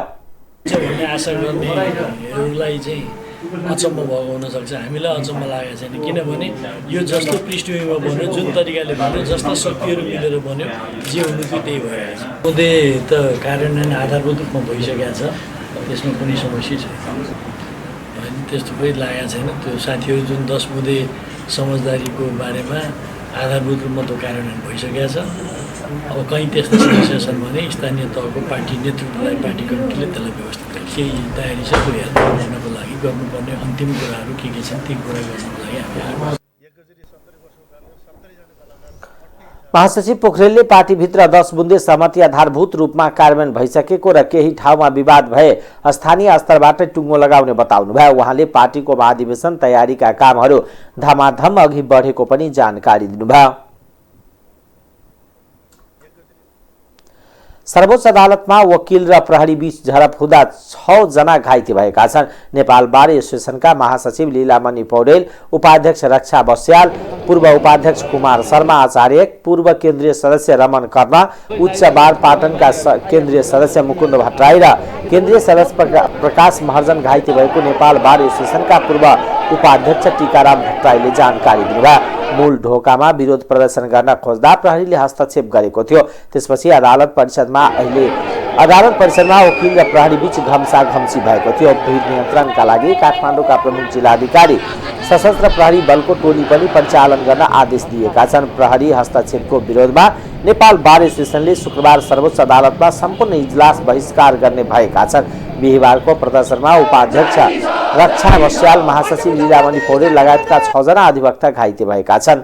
भन्ने आशा गर्नेहरूलाई चाहिँ अचम्म भएको हुनसक्छ, हामीलाई अचम्म लागेको छैन। किनभने यो जस्तो पृष्ठभूमिमा बन्यो, जुन तरिकाले बन्यो, जस्ता शक्तिहरू मिलेर बन्यो, जे हुनु थियो त्यही भइरहेको छ। मुद्दे त कार्यान्वयन आधारभूत रूपमा भइसकेको छ, त्यसमा कुनै समस्या छैन। होइन, त्यस्तो पनि लागेको छैन। त्यो साथीहरू जुन 10 बुँदे समझदारीको बारेमा आधारभूत रूपमा त्यो कार्यान्वयन भइसकेको छ। अब कहीँ त्यस्तो समस्या छन् भने स्थानीय तहको पार्टी नेतृत्वलाई, पार्टी कमिटीले त्यसलाई व्यवस्थित केही तयारी छ त्यो हेर्न गर्नको लागि गर्नुपर्ने अन्तिम कुराहरू के छन् ती कुरा गर्नको लागि हामी महासचिव पोखरेलले पार्टीभित्र 10 बुँदे सहमति आधारभूत रूपमा कार्यान्वयन भइसकेको र केही ठाउँमा विवाद भए स्थानीय स्तरबाट टुङ्गो लगाउने बताउनुभयो। उहाँले पार्टीको महाधिवेशन तयारीका कामहरू धमाधम अघि बढेको पनि जानकारी दिनुभयो। सर्वोच्च अदालतमा वकिल र प्रहरी बीच झडप हुँदा 6 जना घाइते भएका छन्। नेपाल बार एसोसिएसनका महासचिव लीलामणि पौडेल, उपाध्यक्ष रक्षा बस्याल, पूर्व उपाध्यक्ष कुमार शर्मा आचार्य, पूर्व केन्द्रीय सदस्य रमन कर्मा, उच्च बार पाटनका केन्द्रीय सदस्य मुकुन्द भट्टराई र केन्द्रीय सदस्य प्रकाश महर्जन घाइते भएको नेपाल बार एसोसिएसनका पूर्व उपाध्यक्ष टिकाराम भट्टराईले जानकारी दिनुभयो। मूल ढोकामा विरोध प्रदर्शन गर्न खोज्दा प्रहरीले हस्तक्षेप गरेको थियो। त्यसपछि अदालत परिसरमा वकिल र प्रहरी बीच घम्साघम्सी भएको थियो। भीड नियन्त्रणका लागि काठमाडौँका प्रमुख जिल्लाधिकारी सशस्त्र प्रहरी बलको टोली पनि परिचालन गर्न आदेश दिएका छन्। प्रहरी हस्तक्षेपको विरोधमा नेपाल बार एसोसिएसनले शुक्रबार सर्वोच्च अदालतमा सम्पूर्ण इजलास बहिष्कार गर्ने भएका छन्। बिहिबारको प्रदर्शनमा उपाध्यक्ष रक्षा बस्याल, महासचिव लीलामणि पौडेल लगायतका 6 जना अधिवक्ता घाइते भएका छन्।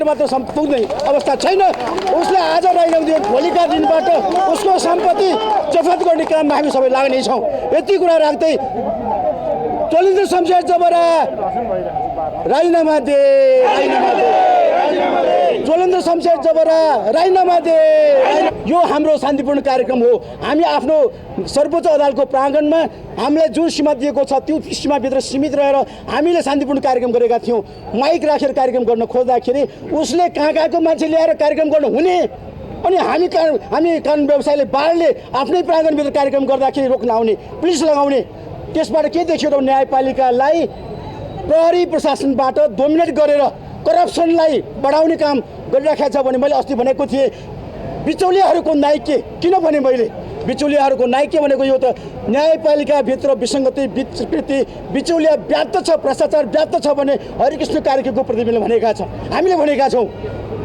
मात्र पुग्ने अवस्था छैन। उसले आज राजीनामा भोलिका दिनबाट उसको सम्पत्ति जफत गर्ने काममा हामी सबै लाग्नेछौँ। यति कुरा राख्दै ज्वलेन्द्र शमशेर जबरा राजीनामा दे, ज्वलेन्द्र शमशेर जबरा राजीनामा दे। यो हाम्रो शान्तिपूर्ण कार्यक्रम हो। हामी आफ्नो सर्वोच्च अदालतको प्राङ्गणमा हामीलाई जुन सीमा दिएको छ त्यो सीमाभित्र सीमित रहेर हामीले शान्तिपूर्ण कार्यक्रम गरेका थियौँ। माइक राखेर कार्यक्रम गर्न खोज्दाखेरि उसले कहाँको मान्छे ल्याएर कार्यक्रम गर्नु हुने, अनि हामी कानुन व्यवसायले बारले आफ्नै प्राङ्गणभित्र कार्यक्रम गर्दाखेरि रोक्न आउने, पुलिस लगाउने। त्यसबाट के देखियो त न्यायपालिकालाई प्रहरी प्रशासनबाट डोमिनेट गरेर करप्सनलाई बढाउने काम गरिराखेको छ भने मैले अस्ति भनेको थिएँ बिचौलियाहरूको नाइके किन भने मैले बिचौलियाहरूको नाइके भनेको यो त न्यायपालिकाभित्र विसङ्गति, विकृति, बिचौलिया व्याप्त छ, भ्रष्टाचार व्याप्त छ भने हरिकृष्ण कार्कीको प्रतिनिधिले भनेका छ, हामीले भनेका छौँ।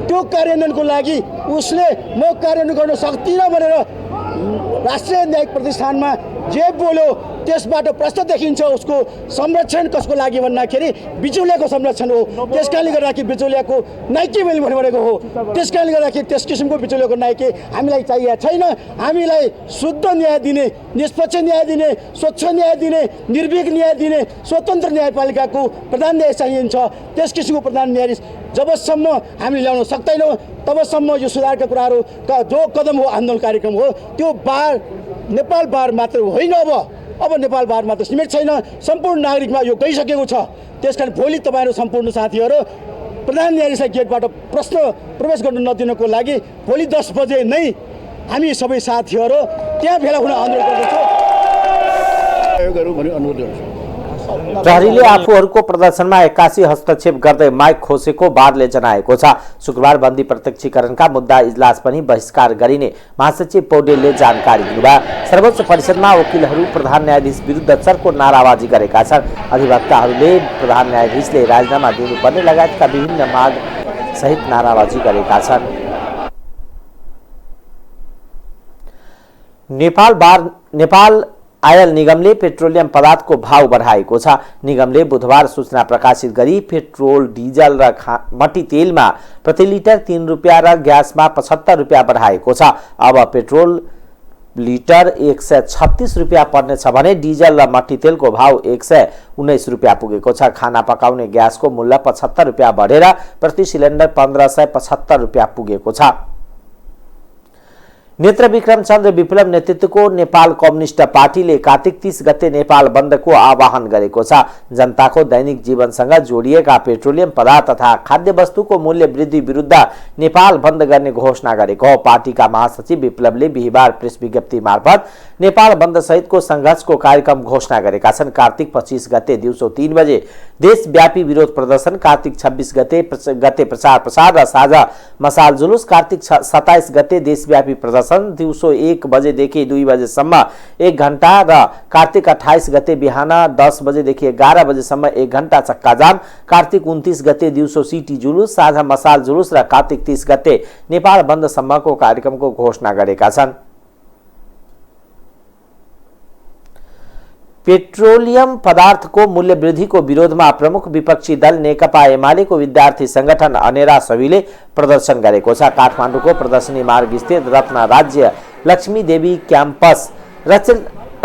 त्यो कार्यान्वयनको लागि उसले म कार्यान्वयन गर्न सक्दिनँ भनेर राष्ट्रिय न्यायिक प्रतिष्ठानमा जे बोल्यो त्यसबाट प्रश्न देखिन्छ उसको संरक्षण कसको लागि भन्दाखेरि बिचौलियाको संरक्षण हो। त्यस कारणले गर्दाखेरि बिचौलियाको नाइके मैले भनेको हो। त्यस कारणले गर्दाखेरि त्यस किसिमको बिचौलियाको नाइके हामीलाई चाहिएको छैन। हामीलाई शुद्ध न्याय दिने, निष्पक्ष न्याय दिने, स्वच्छ न्याय दिने, निर्भीक न्याय दिने स्वतन्त्र न्यायपालिकाको प्रधान न्यायाधीश चाहिन्छ। त्यस किसिमको प्रधान न्यायाधीश जबसम्म हामीले ल्याउन सक्दैनौँ तबसम्म यो सुधारका कुराहरूका जो कदम हो आन्दोलन कार्यक्रम हो त्यो बार नेपाल बार मात्र होइन। अब नेपाल बार मात्र सीमित छैन, सम्पूर्ण नागरिकमा यो गइसकेको छ। त्यसकारण भोलि तपाईँहरू सम्पूर्ण साथीहरू प्रधान न्यायाधीशलाई गेटबाट प्रश्न प्रवेश गर्न नदिनको लागि भोलि 10 बजे नै हामी सबै साथीहरू त्यहाँ भेला हुन अनुरोध गर्दछौँ। प्रहरीले आफूहरूको प्रदर्शनमा 81 हस्तक्षेप गर्दै माइक खोसेको वारले जनाएको छ। शुक्रबार बन्दी प्रत्यक्षीकरणका मुद्दा इजलास पनि बहिष्कार गरिने महासचिव पौडेलले जानकारी दिनुभयो। सर्वोच्च परिषदमा वकिलहरू प्रधान न्यायाधीश विरुद्ध चर्को नाराबाजी गरेका छन्। अधिवक्ताहरूले प्रधान न्यायाधीशले राजीनामा दिनुपर्ने लगायतका विभिन्न माग सहित नाराबाजी गरेका छन्। नेपाल आयल निगमले पेट्रोलियम पदार्थको भाव बढाएको छ। निगमले बुधबार सूचना प्रकाशित गरी पेट्रोल, डिजल र मट्टी तेलमा प्रति लिटर 3 रुपियाँ र ग्यासमा 75 रुपियाँ बढाएको छ। अब पेट्रोल लिटर 136 रुपियाँ पर्नेछ भने डिजल र मट्टी तेलको भाव 119 रुपियाँ पुगेको छ। खाना पकाउने ग्यासको मूल्य 75 रुपियाँ बढेर प्रति सिलिन्डर 1575 रुपियाँ पुगेको छ। नेत्र विक्रम चन्द्र विप्लव नेतृत्वको नेपाल कम्युनिस्ट पार्टीले कार्तिक 30 गते नेपाल बन्दको आह्वान गरेको छ। जनताको दैनिक जीवनसँग जोडिएका पेट्रोलियम पदार्थ तथा खाद्य वस्तुको मूल्य वृद्धि विरुद्ध नेपाल बन्द गर्ने घोषणा गरेको हो। पार्टीका महासचिव विप्लवले बिहिबार प्रेस विज्ञप्ति मार्फत नेपाल बन्द सहितको संघर्षको कार्यक्रम घोषणा गरेका छन्। कार्तिक 25 गते दिउँसो 3 बजे देशव्यापी विरोध प्रदर्शन, कार्तिक 26 गते प्रचार प्रसार र साझा मसाल जुलुस, कार्तिक 27 गते देशव्यापी प्रदर्शन दिउँसो 1 बजेदेखि 2 बजेसम्म 1 घण्टा र कार्तिक 28 गते बिहान 10 बजेदेखि 11 बजेसम्म 1 घण्टा चक्का जाम, कार्तिक 29 गते दिउँसो सिटी जुलुस, साझा मसाल जुलुस र कार्तिक 30 गते नेपाल बन्दसम्मको कार्यक्रमको घोषणा गरेका छन्। पेट्रोलियम पदार्थको मूल्य वृद्धिको विरोधमा प्रमुख विपक्षी दल नेकपा एमालेको विद्यार्थी संगठन अनेरा सविले प्रदर्शन गरेको छ। काठमाडौँको प्रदर्शनी मार्ग स्थित रत्न राज्य लक्ष्मी देवी क्याम्पस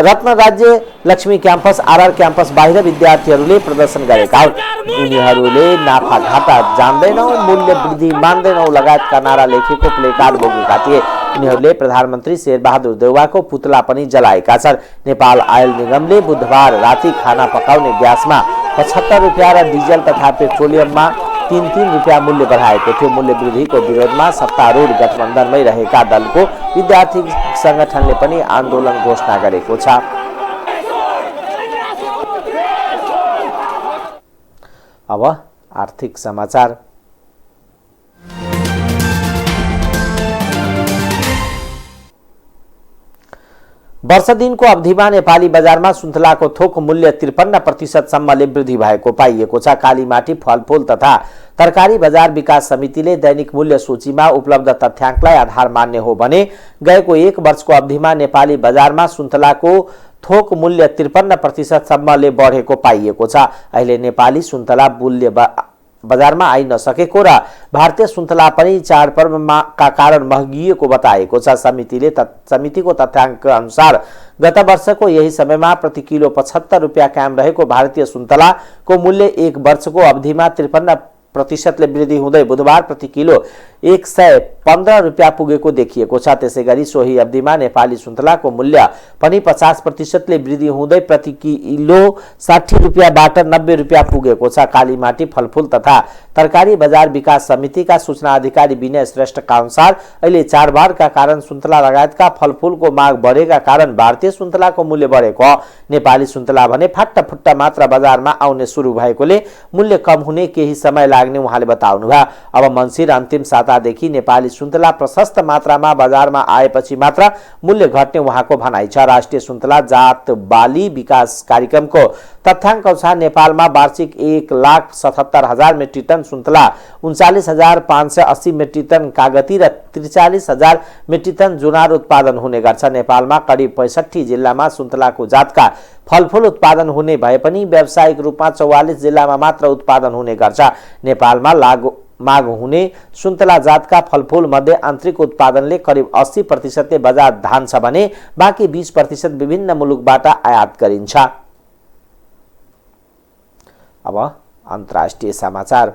रत्न राज्य लक्ष्मी क्याम्पस आरआर क्याम्पस बाहिर विद्यार्थीहरूले प्रदर्शन गरेका हुन्। उनीहरूले नाफा घाटा जान्दैनौ, मूल्य वृद्धि मान्दैनौ लगायतका नारा लेखेको प्लेकार्ड बोकेका थिए। उनीहरूले प्रधानमन्त्री शेरबहादुर देउवाको पुतला पनि जलाएका छन्। नेपाल आयल निगमले बुधबार राति खाना पकाउने ग्यासमा 75 रुपियाँ र डिजल तथा पेट्रोलियममा 3-3 रुपियाँ मूल्य बढाएको थियो। मूल्य वृद्धिको विरोधमा सत्तारूढ गठबन्धनमै रहेका दलको विद्यार्थी संगठनले पनि आन्दोलन घोषणा गरेको छ। अब आर्थिक समाचार। वर्ष दिनको अवधिमा नेपाली बजारमा सुन्तलाको थोक मूल्य 53% सम्मले वृद्धि भएको पाइएको छ। कालीमाटी फलफूल तथा तरकारी बजार विकास समितिले दैनिक मूल्य सूचीमा उपलब्ध तथ्याङ्कलाई आधार मान्ने हो भने गएको 1 वर्षको अवधिमा नेपाली बजारमा सुन्तलाको थोक मूल्य 53% सम्मले बढेको पाइएको छ। अहिले नेपाली सुन्तला मूल्य बजारमा आइ नसकेको र भारतीय सुन्तला पनि चाडपर्वका कारण महँगिएको बताएको छ। समितिको तथ्याङ्क अनुसार गत वर्षको यही समयमा प्रति किलो 75 रुपियाँ कायम रहेको भारतीय सुन्तलाको मूल्य 1 वर्षको अवधिमा 53% वृद्धि हुँदै बुधबार प्रति किलो 115 रुपियाँ पुगेको देखिएको छ। त्यसैगरी सोही अवधिमा नेपाली सुन्तलाको मूल्य पनि 50% वृद्धि हुँदै प्रति किलो 60 रुपियाँबाट 90 रुपियाँ पुगेको छ। कालीमाटी फलफूल तथा तरकारी बजार विकास समितिका सूचना अधिकारी विनय श्रेष्ठका अनुसार अहिले चाडबाडका कारण सुन्तला लगायतका फलफूलको माग बढेका कारण भारतीय सुन्तलाको मूल्य बढेको हो। नेपाली सुन्तला भने फाट्टाफुट्ट मात्र बजारमा आउने सुरु भएकोले मूल्य कम हुने केही समय लाग्ने उहाँले बताउनुभयो। अब मङ्सिर अन्तिम सातादेखि नेपाली सुन्तला प्रशस्त मात्रामा बजारमा आएपछि मात्र मूल्य घट्ने उहाँको भनाइ छ। राष्ट्रिय सुन्तला जात बाली विकास कार्यक्रमको तथ्याङ्क अनुसार नेपालमा वार्षिक 1,77,000 मेट्रिक टन सुन्तला, 39,580 मेट्रिक टन कागती र 43,000 मेट्रिक टन जुनार उत्पादन हुने गर्छ। नेपालमा करिब 65 जिल्लामा सुन्तलाको जातका फलफुल उत्पादन हुने भए पनि व्यावसायिक रूपमा 44 जिल्लामा मात्र उत्पादन हुने गर्छ। नेपालमा माग हुने सुन्तला जातका फलफुल मध्ये आन्तरिक उत्पादनले करिब 80% बजार धान्छ भने बाँकी 20% विभिन्न मुलुकबाट आयात गरिन्छ। अब अन्तर्राष्ट्रिय समाचार।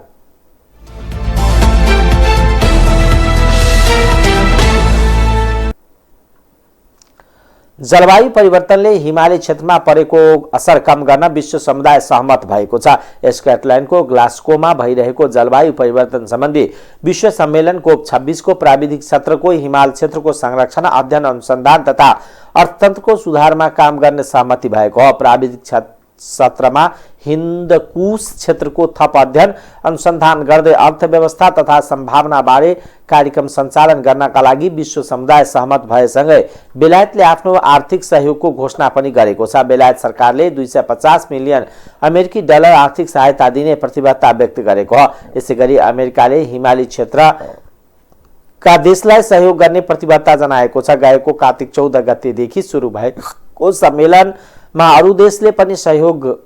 जलवायु परिवर्तनले हिमाली क्षेत्रमा परेको असर कम गर्न विश्व समुदाय सहमत भएको छ। स्कटल्यान्डको ग्लास्गोमा भइरहेको जलवायु परिवर्तन सम्बन्धी विश्व सम्मेलन COP26 को प्राविधिक सत्रको हिमाल क्षेत्रको संरक्षण, अध्ययन, अनुसन्धान तथा अर्थतन्त्रको सुधारमा काम गर्ने सहमति भएको हो। प्राविधिक सत्रमा हिन्दकुश क्षेत्रको थप अध्ययन अनुसन्धान गर्दै अर्थव्यवस्था तथा सम्भावनाबारे कार्यक्रम सञ्चालन गर्नका लागि विश्व समुदाय सहमत भएसँगै बेलायतले आफ्नो आर्थिक सहयोगको घोषणा पनि गरेको छ। बेलायत सरकारले 250 मिलियन अमेरिकी डलर आर्थिक सहायता दिने प्रतिबद्धता व्यक्त गरेको हो। यसैगरी अमेरिकाले हिमाली क्षेत्रका देशलाई सहयोग गर्ने प्रतिबद्धता जनाएको छ। गएको कार्तिक 14 गतेदेखि सुरु भएको सम्मेलनमा अरू देशले पनि सहयोग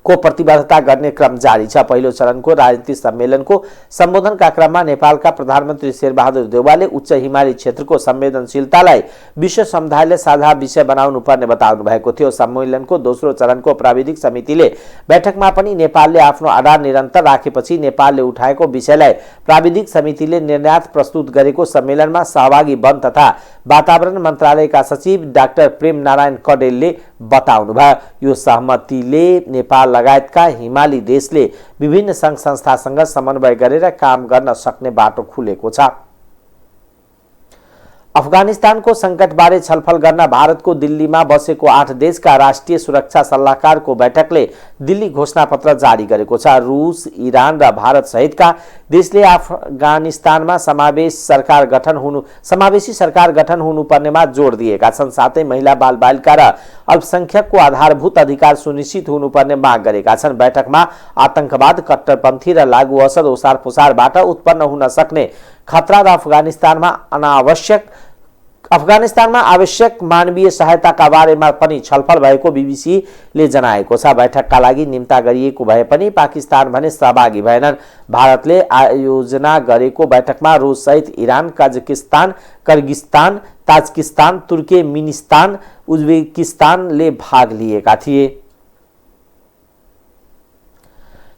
को प्रतिबद्धता गर्ने क्रम जारी छ। पहिलो चरणको राजनीतिक सम्मेलनको सम्बोधनका क्रममा नेपालका प्रधानमन्त्री शेरबहादुर देउवाले उच्च हिमाली क्षेत्रको संवेदनशीलतालाई विश्व समुदायले साझा विषय बनाउनु पर्ने बताउनु भएको थियो। सम्मेलनको दोस्रो चरणको प्राविधिक समितिले बैठकमा पनि नेपालले आफ्नो आधार निरन्तर राखेपछि नेपालले उठाएको विषयलाई प्राविधिक समितिले निर्णयार्थ प्रस्तुत गरेको सम्मेलनमा सहभागी वन तथा वातावरण मन्त्रालयका सचिव डाक्टर प्रेम नारायण कडेलले बताउनु भयो। यो सहमतिले नेपाल लगायतका हिमाली देशले विभिन्न संघ संस्थासँग समन्वय गरेर काम गर्न सक्ने बाटो खुलेको छ। अफगानिस्तानको संकटबारे छलफल गर्न भारतको दिल्लीमा बसेको 8 देशका राष्ट्रिय सुरक्षा सल्लाहकारको बैठकले दिल्ली घोषणापत्र जारी गरेको छ। रूस, इरान र भारत सहितका देशले अफगानिस्तानमा समावेशी सरकार गठन हुनुपर्नेमा जोड दिएका छन्। साथै महिला, बालबालिका र अल्पसंख्यकको आधारभूत अधिकार सुनिश्चित हुनुपर्ने माग गरेका छन्। बैठकमा आतंकवाद, कट्टरपन्थी र लागू औषध ओसार-पुसारबाट उत्पन्न हुन सक्ने खतरा र अफगानिस्तानमा आवश्यक मानवीय सहायताका बारेमा पनि छलफल भएको बीबीसीले जनाएको छ। बैठकका लागि निम्ता गरिएको भए पनि पाकिस्तान भने सहभागी भएनन्। भारतले आयोजना गरेको बैठकमा रूस सहित Iran, Kazakhstan, Kyrgyzstan, Tajikistan, Turkmenistan, उज्बेकिस्तानले भाग लिएका थिए।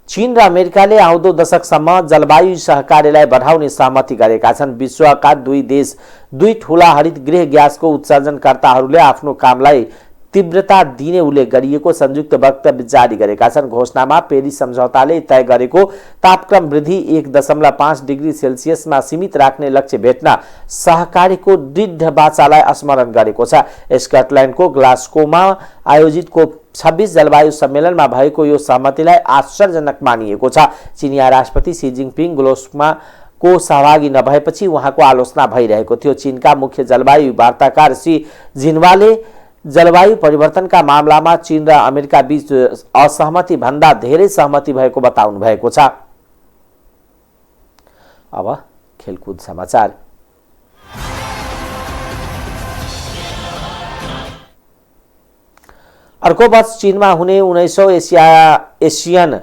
चीन र अमेरिकाले आउँदो दशकसम्म जलवायु सहकार्यलाई बढाउने सहमति गरेका छन्। विश्वका दुई देश दुई ठूला हरित गृह ग्यासको उत्सर्जनकर्ताहरूले आफ्नो कामलाई तीव्रता दिने उल्लेख गरिएको संयुक्त वक्तव्य जारी गरेका छन्। घोषणामा पेरिस सम्झौताले तय गरेको तापक्रम वृद्धि 1.5 डिग्री सेल्सियसमा सीमित राख्ने लक्ष्य भेट्न सहकारीको दृढ वाचालाई स्मरण गरेको छ। स्कटल्यान्डको ग्लास्गोमा आयोजित COP26 जलवायु सम्मेलनमा भएको यो सहमतिलाई आश्चर्यजनक मानिएको छ। चिनिया राष्ट्रपति सी जिनपिङ ग्लास्गोमा को सहभागी नभएपछि उहाँको आलोचना भइरहेको थियो। चीनका मुख्य जलवायु वार्ताकार सी जिनवाले जलवायु परिवर्तनका मामलामा चीन र अमेरिका बीच असहमति भन्दा धेरै सहमति भएको बताउनु भएको छ। अब खेलकुद समाचार। अर्को वर्ष चीनमा हुने 19औं एसियन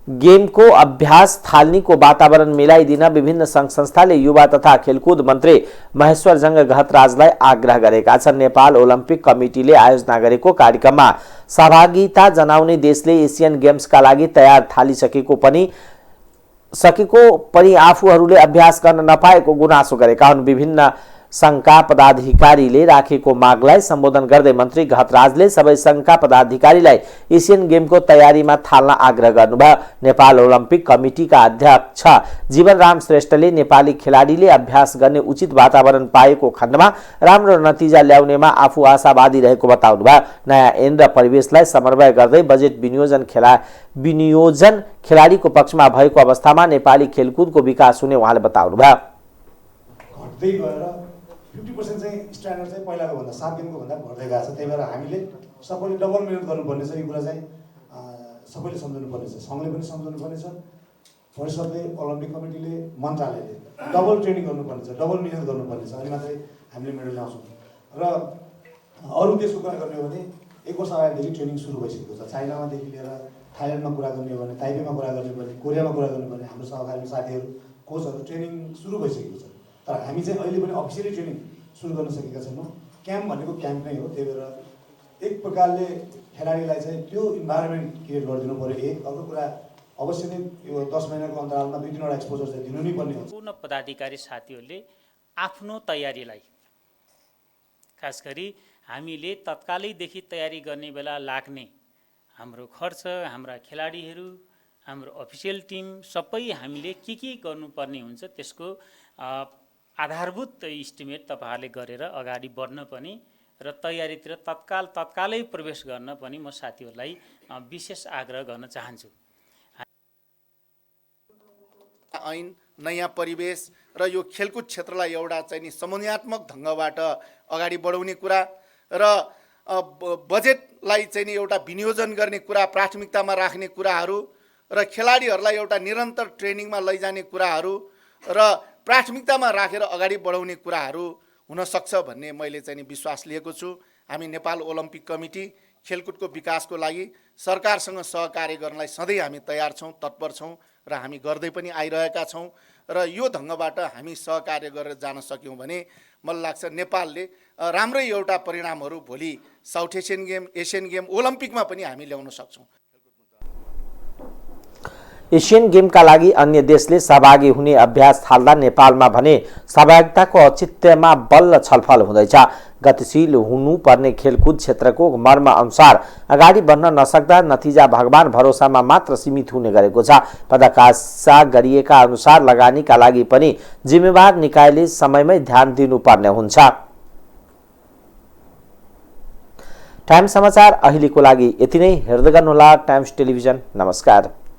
गेमको अभ्यास थालनीको वातावरण मिलाइदिन विभिन्न संघ संस्थाले युवा तथा खेलकुद मन्त्री महेश्वर जंग घतराजलाई आग्रह गरेका छन्। नेपाल ओलम्पिक कमिटीले आयोजना गरेको कार्यक्रममा सहभागिता जनाउने देशले एसियन गेम्सका लागि तयार थालिसकेको पनि आफूहरूले अभ्यास गर्न नपाएको गुनासो गरेका हुन्। विभिन्न संघका पदाधिकारीले राखेको मागलाई सम्बोधन गर्दै मन्त्री घतराजले सबै संघका पदाधिकारीलाई एसियन गेमको तयारीमा थाल्न आग्रह गर्नुभयो। नेपाल ओलम्पिक कमिटीका अध्यक्ष जीवनराम श्रेष्ठले नेपाली खेलाडीले अभ्यास गर्ने उचित वातावरण पाएको खण्डमा राम्रो नतिजा ल्याउनेमा आफू आशावादी रहेको बताउनुभयो। नयाँ ऐन र परिवेशलाई समन्वय गर्दै बजेट विनियोजन खेलाडीको पक्षमा भएको अवस्थामा नेपाली खेलकुदको विकास हुने उहाँले बताउनुभयो। हुँदै गएर 50% चाहिँ स्ट्यान्डर्ड चाहिँ पहिलाको भन्दा 7 गेमको भन्दा घट्दै गएको छ। त्यही भएर हामीले सबैले डबल मिहिनेत गर्नुपर्ने छ। यो कुरा चाहिँ सबैले सम्झनु पर्ने छ, सङ्घले पनि सम्झनु पर्ने छ, परिषदले, ओलम्पिक कमिटीले, मन्त्रालयले डबल ट्रेनिङ गर्नुपर्ने छ, डबल मिहिनेत गर्नुपर्ने छ, अनि मात्रै हामीले मेडल ल्याउँछौँ। र अरू देशको कुरा गर्ने हो भने 1 वर्ष अगाडिदेखि ट्रेनिङ सुरु भइसकेको छ। चाइनामादेखि लिएर थाइल्यान्डमा कुरा गर्ने हो भने, ताइपेमा कुरा गर्ने हो भने, कोरियामा कुरा गर्नु भने हाम्रो सहकारी साथीहरू, कोचहरू ट्रेनिङ सुरु भइसकेको छ। तर हामी चाहिँ अहिले पनि अफिसियली ट्रेनिङ सुरु गर्न सकेका छैनौँ। क्याम्प भनेको क्याम्प नै हो। त्यही भएर एक प्रकारले खेलाडीलाई चाहिँ त्यो इन्भाइरोमेन्ट क्रिएट गरिदिनु पऱ्यो। एक अर्को कुरा अवश्य नै यो 10 महिनाको अन्तरालमा 2-3वटा एक्सपोजर चाहिँ दिनु नै पर्ने हुन्छ। पूर्ण पदाधिकारी साथीहरूले आफ्नो तयारीलाई, खास गरी हामीले तत्कालैदेखि तयारी गर्ने बेला लाग्ने हाम्रो खर्च, हाम्रा खेलाडीहरू, हाम्रो अफिसियल टिम सबै हामीले के गर्नुपर्ने हुन्छ त्यसको आधारभूत इस्टिमेट तपाईँहरूले गरेर अगाडि बढ्न पनि र तयारीतिर तत्कालै प्रवेश गर्न पनि म साथीहरूलाई विशेष आग्रह गर्न चाहन्छु। ऐन, नयाँ परिवेश र यो खेलकुद क्षेत्रलाई एउटा चाहिँ नि समन्वयात्मक ढङ्गबाट अगाडि बढाउने कुरा र बजेटलाई चाहिँ नि एउटा विनियोजन गर्ने कुरा, प्राथमिकतामा राख्ने कुराहरू र खेलाडीहरूलाई एउटा निरन्तर ट्रेनिङमा लैजाने कुराहरू र प्राथमिकतामा राखेर अगाडि बढाउने कुराहरू हुनसक्छ भन्ने मैले चाहिँ नि विश्वास लिएको छु। हामी नेपाल ओलम्पिक कमिटी खेलकुदको विकासको लागि सरकारसँग सहकार्य गर्नलाई सधैँ हामी तयार छौँ, तत्पर छौँ र हामी गर्दै पनि आइरहेका छौँ। र यो ढङ्गबाट हामी सहकार्य गरेर जान सक्यौँ भने मलाई लाग्छ नेपालले राम्रै एउटा परिणामहरू भोलि south Asian game, Asian game, ओलम्पिकमा पनि हामी ल्याउन सक्छौँ। एशियन गेमका लागि अन्य देशले सहभागी हुने अभ्यास थाल्दा नेपालमा भने सहभागिताको औचित्यमा बल्ल छलफल हुँदैछ। गतिशील हुनुपर्ने खेलकुद क्षेत्रको मर्म अनुसार अगाडि बढ्न नसक्दा नतिजा भगवान भरोसामा मात्र सीमित हुने गरेको छ। पदक आशा गरिएका अनुसार लगानीका लागि पनि जिम्मेवार निकायले समयमै ध्यान दिनुपर्ने हुन्छ। टाइम्स समाचार अहिलेको लागि यति नै। हेर्दै गर्नुहोला टाइम्स टेलिभिजन। नमस्कार।